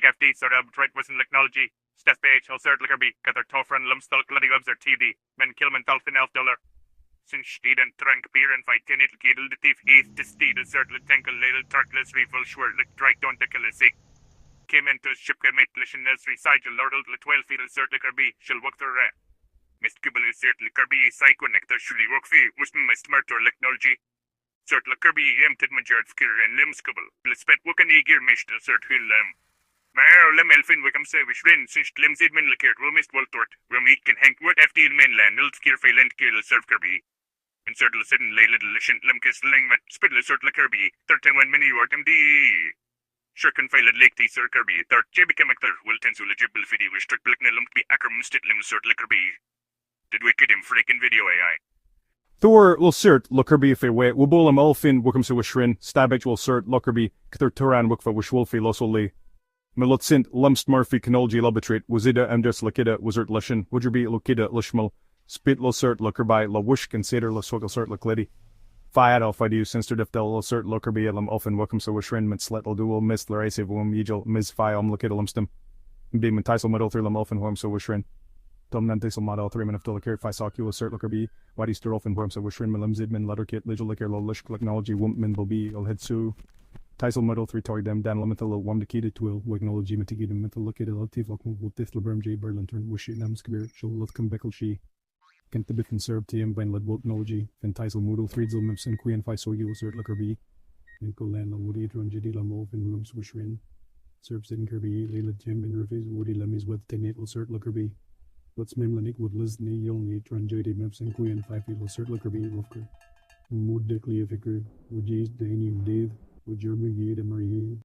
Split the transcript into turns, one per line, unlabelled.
like FD, sort of right was in technology. Step page, I'll cert Lickerby, gather tougher and lumstalk bloody gubs or TD. Men Kilman Dolphin Elf Dollar. Since steed and trank beer and fight ten it'll kill the thief heath to steed a cert Tinkle little turtless reeful shwert like drag don't tickle a sick. Came into ship get mate lishin nursery sigil lordle the 12 feet cert Lickerby, she'll walk through Mist Gibble is cert Lickerby, psycho nectar shully rock fee, wisdom mist murder technology. Cert Lickerby empted majard fkir and limskubble. Blispet woken eager mishtel cert hill Maar lem elfin wickham say wish rin since limsid min lickert rumist waltort. Rum eat can hank word FD in mainland ilskir failent kill serve Kirby. In cert sidden lay little lishant limkis lingmet spidle cert Lickerby. 31 mini wort MD. Shirken failed lake tea sir Kirby. Third JB chemical will tensu legible fidi wish trick blickne lump be acrum stit lim cert Lickerby. Did we kid him freaking video AI?
Thor will cert Luckerby if way, Wubolam Ulfin, Wickham so Wishrin, Stabich will cert Luckerby, Kthur Turan Wickfa Wishwolfi Losoli. Melutsint, Lumst Murphy, Canolgi Lobitrit, Wazida, Mdes Lakida, Wizard Lishan, Wudgerby, Lukida, Lishmal, Spit lo cert Luckerby, La Wish consider La Swiggle cert Luclidi. Fiat Alpha do Sinster Defdel will cert Luckerby, Elam Ulfin, Wickham so Wishrin, Mitsletl dual, Miss Larasiv, Wum Yegel, Ms. Fiam, Lukida Lumstum. Demon Tisel Middle through Lam Ulfin, Wum so Wishrin. Domnantisel model 3 minutes of the Fi Sock, you will cert Luckerby, Wadi Sturolfin, Worm so Wishrin, Milim Zidman, Letterkit, Ligel Licker, Lo Lish, Technology, Wumpman, Bilby, El Hitsu. Tisel Middle 3 Toy Dem, Dan Limital, Wam Dekida, Twill, Wignology, Mitigida, Mental Lookida, Latif, Lockman, Wotif, Labrum, J. Berlin, Turn, Wish it, Namskabir, Shul, Lutcum, Beckle, She. Kent the Bit and Serb TM, Ben Led Technology, Then Tisel Moodle, 3 Zil Mips, and Queen, Fi So you will cert Luckerby. Nico Lan, Woody, Dron, Jidi, Lamov, and Rooms, Wishrin. Serb Sidden Kirby, Layla, Jim, and Ruffies, Woody, Lemmies, with Tenate will cert Luckerby. Let's Memlanik with Lizni, Yolni, Dron, Jidi, Mips, and Queen, 5 feet will cert Luckerby, Wolfker. Mood Dickly, Vicar, Would Dani, Dave. Would your Marie,